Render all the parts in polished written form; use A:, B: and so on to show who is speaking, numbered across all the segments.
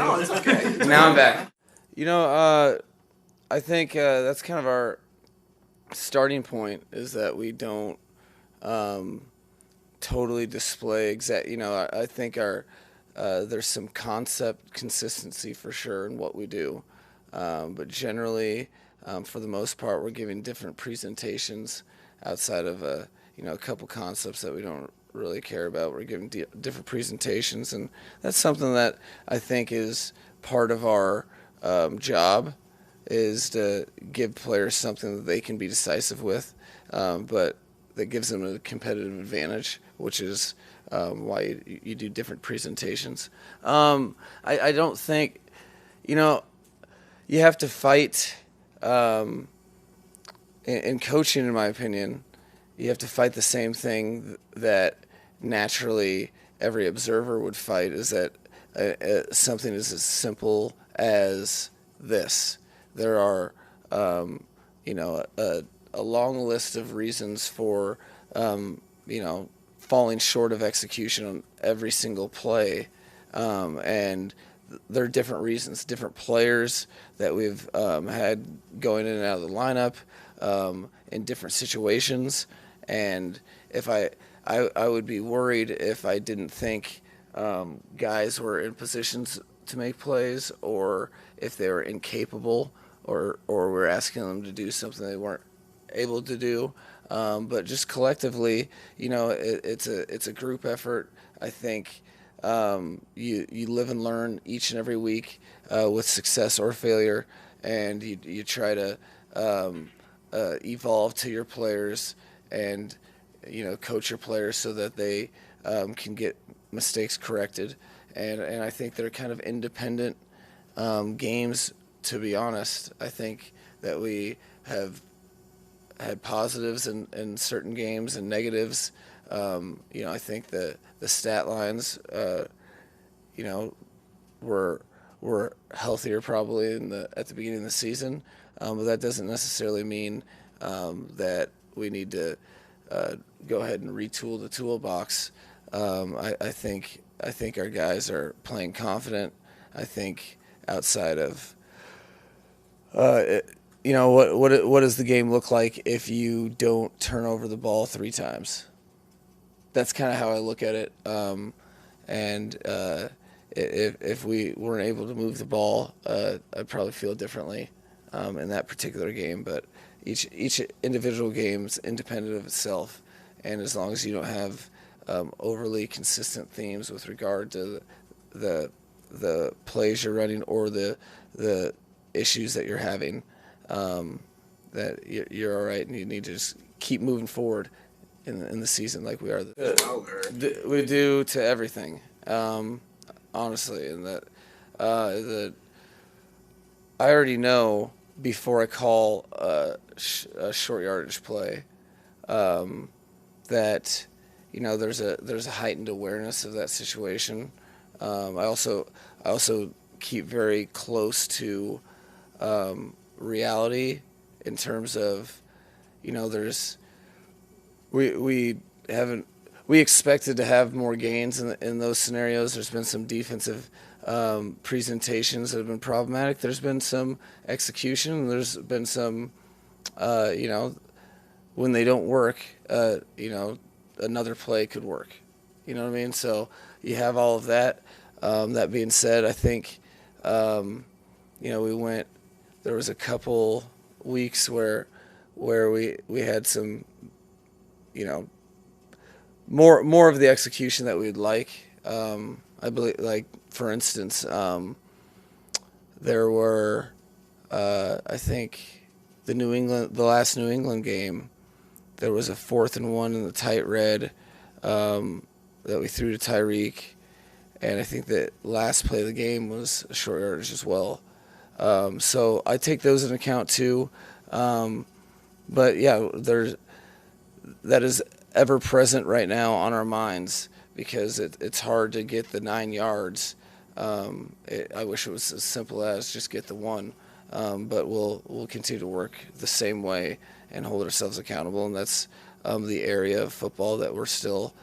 A: No, it's okay.
B: Now I'm back. I think that's kind of our starting point is that we don't um, totally display exact. I think our there's some concept consistency for sure in what we do, but generally, for the most part, we're giving different presentations outside of a couple concepts that we don't really care about. We're giving different presentations, and that's something that I think is part of our job is to give players something that they can be decisive with, but that gives them a competitive advantage, which is why you do different presentations. I don't think, you know, you have to fight in coaching, in my opinion. You have to fight the same thing that naturally every observer would fight. Is that something is as simple as this? There are, a long list of reasons for, falling short of execution on every single play, and there are different reasons, different players that we've had going in and out of the lineup in different situations, and if I would be worried if I didn't think guys were in positions to make plays, or if they were incapable, or we're asking them to do something they weren't able to do. But just collectively, it's a group effort. I think you live and learn each and every week with success or failure, and you try to evolve to your players and coach your players so that they can get mistakes corrected. And I think they're kind of independent games. To be honest, I think that we have had positives in certain games and negatives. I think the stat lines, were healthier probably at the beginning of the season, but that doesn't necessarily mean that we need to go ahead and retool the toolbox. I think our guys are playing confident. I think outside of what does the game look like if you don't turn over the ball 3 times? That's kind of how I look at it. And if we weren't able to move the ball, I'd probably feel differently in that particular game. But each individual game is independent of itself, and as long as you don't have overly consistent themes with regard to the plays you're running or the issues that you're having, that you're all right, and you need to just keep moving forward in the season like we are. We do to everything, honestly, and that I already know before I call a short yardage play that there's a heightened awareness of that situation. I also keep very close to reality in terms of we expected to have more gains in those scenarios. There's been some defensive presentations that have been problematic. There's been some execution. There's been some when they don't work, another play could work. You know what I mean? So you have all of that. That being said, I think there was a couple weeks where we had some, more of the execution that we'd like. I believe, like, for instance, there were, I think the last New England game, there was a 4th and 1 in the tight red that we threw to Tyreek, and I think that last play of the game was a short yardage as well. So I take those into account too. But yeah, that is ever present right now on our minds because it's hard to get the 9 yards. I wish it was as simple as just get the 1. But we'll continue to work the same way and hold ourselves accountable, and that's the area of football that we're still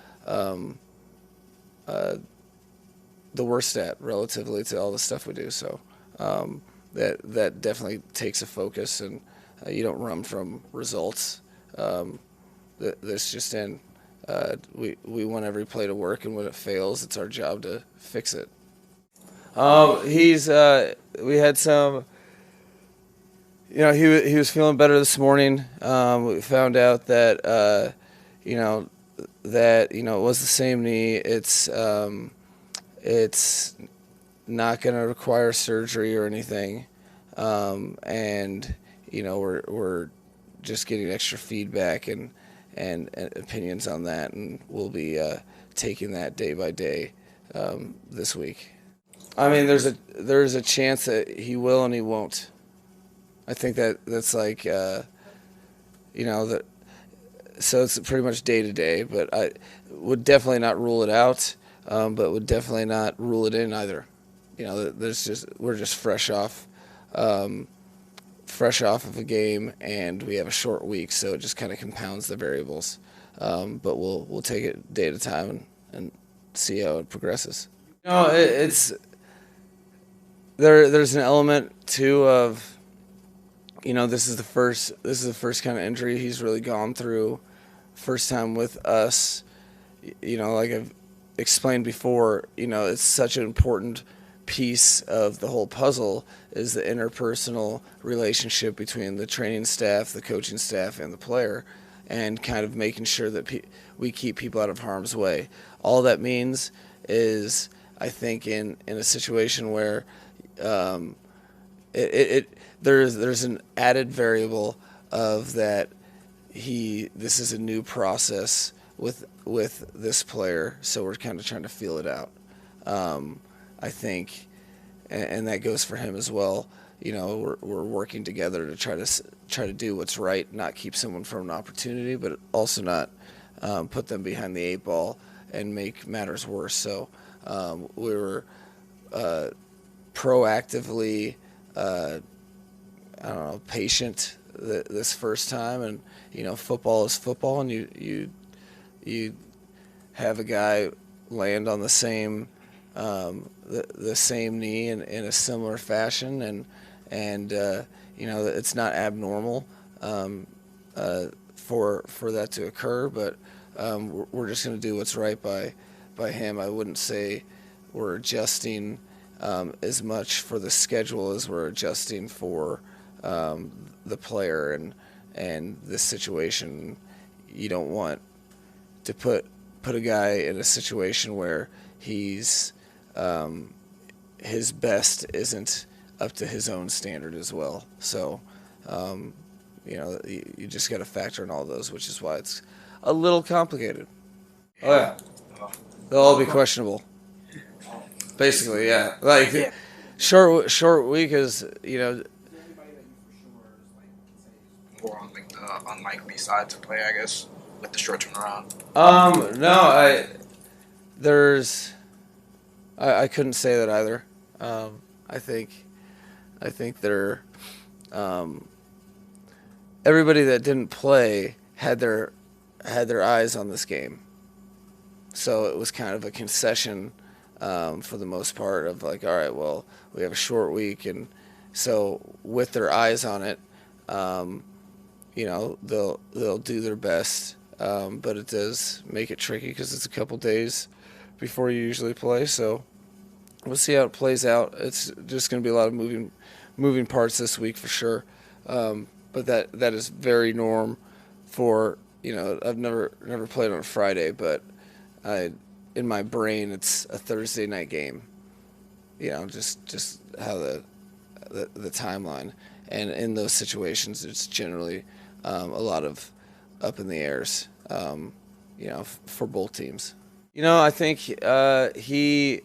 B: the worst at relatively to all the stuff we do. So that definitely takes a focus, and you don't run from results. That's just in. We want every play to work, and when it fails, it's our job to fix it. We had some. He was feeling better this morning. We found out that it was the same knee. It's not going to require surgery or anything, and we're just getting extra feedback and opinions on that, and we'll be taking that day by day this week. I mean, there's a chance that he will and he won't. I think that's like that. So it's pretty much day to day, but I would definitely not rule it out, but would definitely not rule it in either. We're just fresh off of a game, and we have a short week, so it just kind of compounds the variables. But we'll take it day at a time and see how it progresses. There's an element too of this is the first kind of injury he's really gone through, first time with us. Like I've explained before, it's such an important piece of the whole puzzle is the interpersonal relationship between the training staff, the coaching staff, and the player, and kind of making sure that we keep people out of harm's way. All that means is, I think, in a situation where there's an added variable of that this is a new process with this player, so we're kind of trying to feel it out. I think, and that goes for him as well. We're working together to try to do what's right, not keep someone from an opportunity, but also not put them behind the eight ball and make matters worse. So we were proactively, patient this first time, and football is football, and you have a guy land on the same the same knee in a similar fashion, and it's not abnormal for that to occur, but we're just going to do what's right by him. I wouldn't say we're adjusting as much for the schedule as we're adjusting for the player and this situation. You don't want to put a guy in a situation where he's his best isn't up to his own standard as well. So you just got to factor in all those, which is why it's a little complicated. Oh yeah, they'll all be questionable. Basically, yeah. Like short week is
A: More on like the unlikely side to play, I guess, with the short turnaround.
B: No, I couldn't say that either. I think they're everybody that didn't play had their eyes on this game, so it was kind of a concession for the most part of like, all right, well, we have a short week, and so with their eyes on it, they'll do their best, but it does make it tricky because it's a couple days before you usually play. So we'll see how it plays out. It's just going to be a lot of moving parts this week for sure. But that is very norm for I've never played on a Friday, but in my brain it's a Thursday night game. Just how the timeline, and in those situations it's generally a lot of up in the airs, for both teams. I think he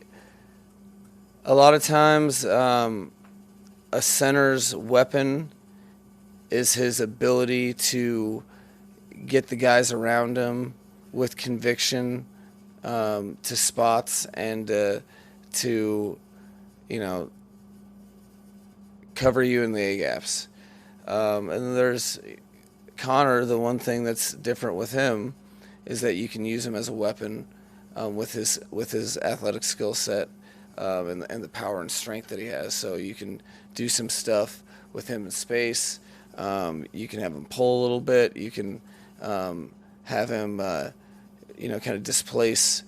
B: a lot of times a center's weapon is his ability to get the guys around him with conviction to spots and to cover you in the A-gaps. And there's Connor. The one thing that's different with him is that you can use him as a weapon with his athletic skill set and the power and strength that he has. So you can do some stuff with him in space. You can have him pull a little bit. You can have him, kind of displace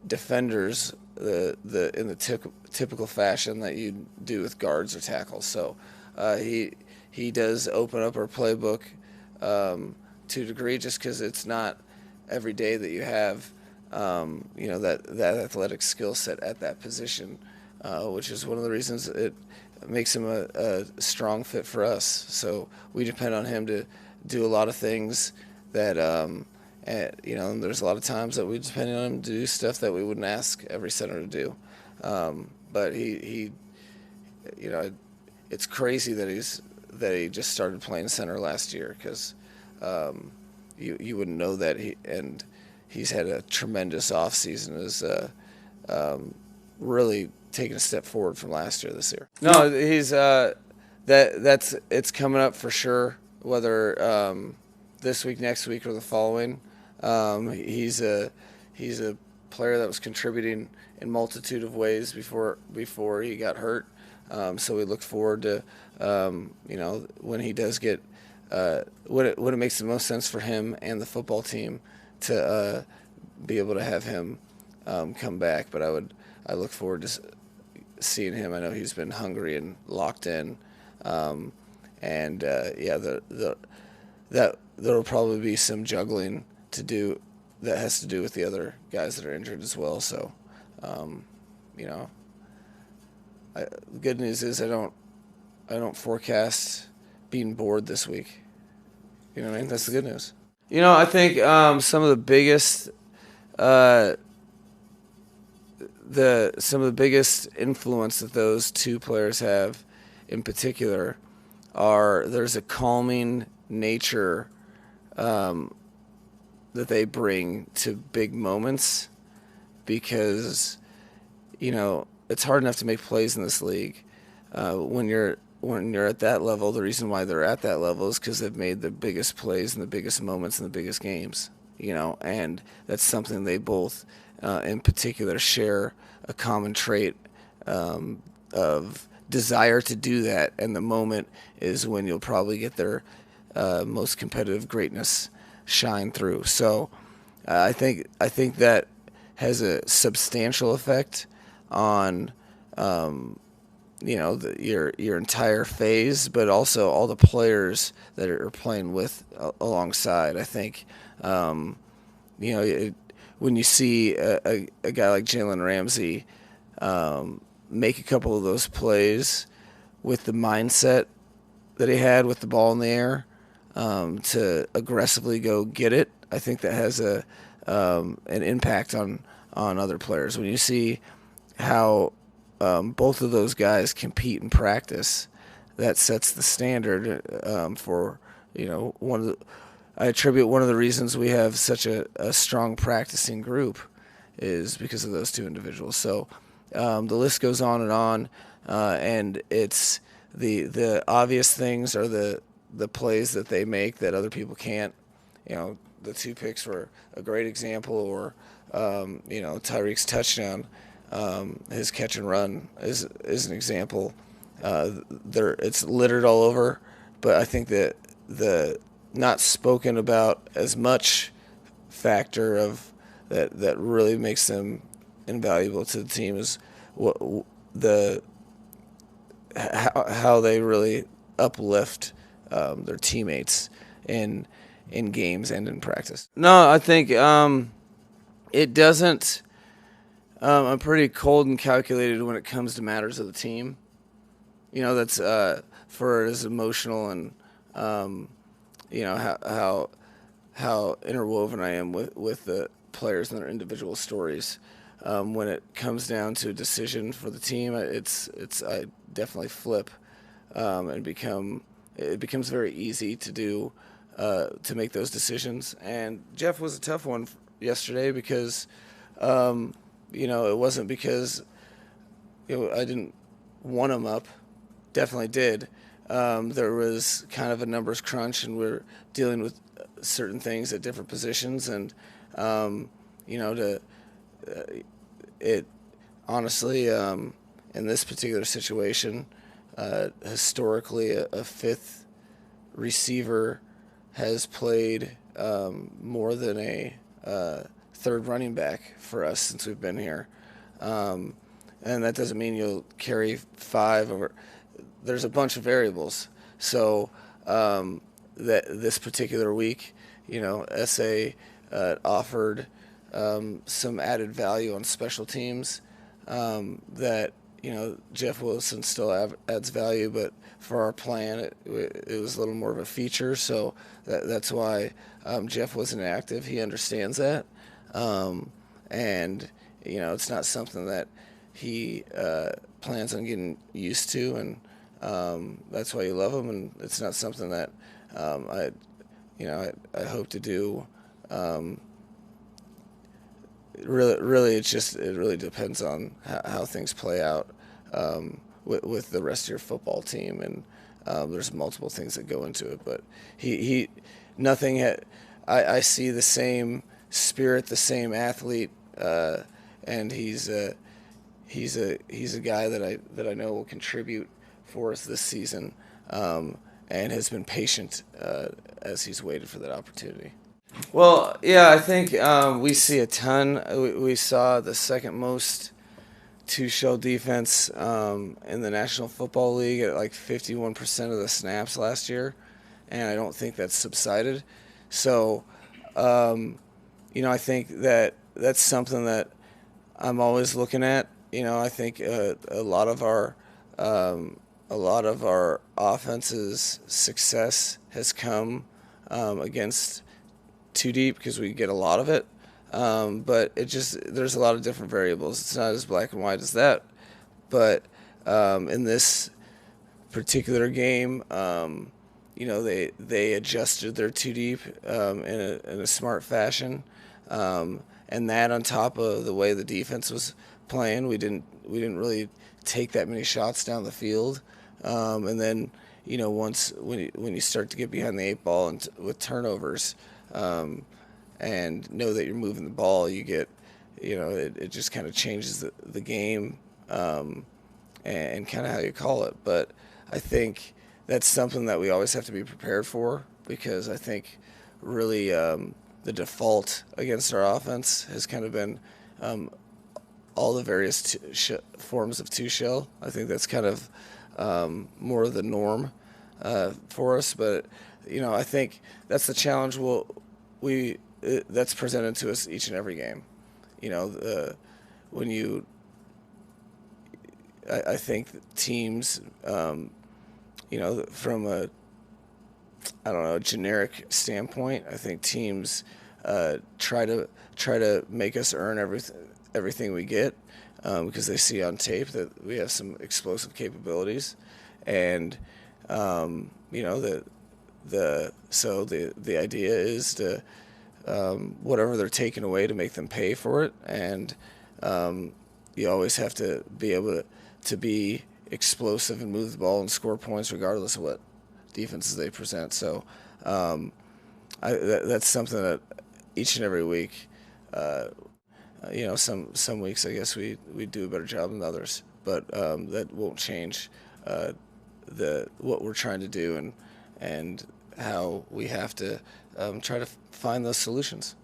B: defenders in the typical fashion that you do with guards or tackles. So he does open up our playbook to a degree, just because it's not every day that you have that athletic skill set at that position, which is one of the reasons it makes him a strong fit for us. So we depend on him to do a lot of things that and there's a lot of times that we depend on him to do stuff that we wouldn't ask every center to do. But he it's crazy that he just started playing center last year, because you wouldn't know that. He's had a tremendous offseason. Is really taking a step forward from last year this year. No, he's it's coming up for sure, whether this week, next week, or the following. He's a player that was contributing in multitude of ways before he got hurt. So we look forward to when he does get when it makes the most sense for him and the football team to be able to have him come back. But I look forward to seeing him. I know he's been hungry and locked in, there'll probably be some juggling to do that has to do with the other guys that are injured as well. So, the good news is I don't forecast being bored this week. You know what I mean? That's the good news. I think some of the biggest influence that those two players have in particular there's a calming nature that they bring to big moments, because it's hard enough to make plays in this league. When you're at that level, the reason why they're at that level is because they've made the biggest plays in the biggest moments in the biggest games. And that's something they both, in particular, share a common trait of desire to do that. And the moment is when you'll probably get their most competitive greatness shine through. So I think that has a substantial effect on your entire phase, but also all the players that are playing with alongside. I think when you see a guy like Jalen Ramsey make a couple of those plays with the mindset that he had with the ball in the air, to aggressively go get it, I think that has an impact on other players. When you see how both of those guys compete in practice, that sets the standard for I attribute one of the reasons we have such a strong practicing group is because of those two individuals. So the list goes on, and it's the obvious things are the plays that they make that other people can't. The 2 picks were a great example, or Tyreek's touchdown, his catch and run is an example. It's littered all over, but I think that the not spoken about as much factor of that really makes them invaluable to the team is how they really uplift their teammates in games and in practice. No, I think it doesn't. I'm pretty cold and calculated when it comes to matters of the team. That's for as emotional and how interwoven I am with the players and their individual stories. When it comes down to a decision for the team, I definitely flip and it becomes very easy to do to make those decisions. And Jeff was a tough one yesterday because it wasn't because I didn't want him up. Definitely did. There was kind of a numbers crunch, and we're dealing with certain things at different positions, and honestly, in this particular situation, historically, a fifth receiver has played more than a third running back for us since we've been here. Um, and that doesn't mean you'll carry five. Or there's a bunch of variables. So that this particular week, SA offered some added value on special teams that Jeff Wilson still adds value, but for our plan, it was a little more of a feature. So that's why Jeff wasn't active. He understands that, and it's not something that he plans on getting used to, and that's why you love him. And it's not something that I hope to do. Really, it really depends on how things play out with the rest of your football team, and there's multiple things that go into it. But he nothing. I see the same spirit, the same athlete, and he's a guy that I know will contribute for us this season, and has been patient as he's waited for that opportunity. Well, yeah, I think we see a ton. We saw the second most two-shell defense in the National Football League at like 51% of the snaps last year, and I don't think that's subsided. So, I think that's something that I'm always looking at. I think a lot of our offense's success has come against too deep because we get a lot of it. But there's a lot of different variables. It's not as black and white as that. But in this particular game, they adjusted their too deep in a smart fashion, and that on top of the way the defense was playing, we didn't really take that many shots down the field, and then when you start to get behind the eight ball and with turnovers. And know that you're moving the ball, you get, it just kind of changes the game and kind of how you call it. But I think that's something that we always have to be prepared for, because I think really the default against our offense has kind of been all the various forms of two-shell. I think that's kind of more of the norm for us. But, I think that's the challenge that's presented to us each and every game. I think teams, from a generic standpoint, I think teams try to make us earn everything we get, because they see on tape that we have some explosive capabilities, and the idea is to whatever they're taking away to make them pay for it, and you always have to be able to be explosive and move the ball and score points regardless of what defenses they present. So that's something that each and every week, some weeks I guess we do a better job than others, but that won't change what we're trying to do and how we have to try to find those solutions.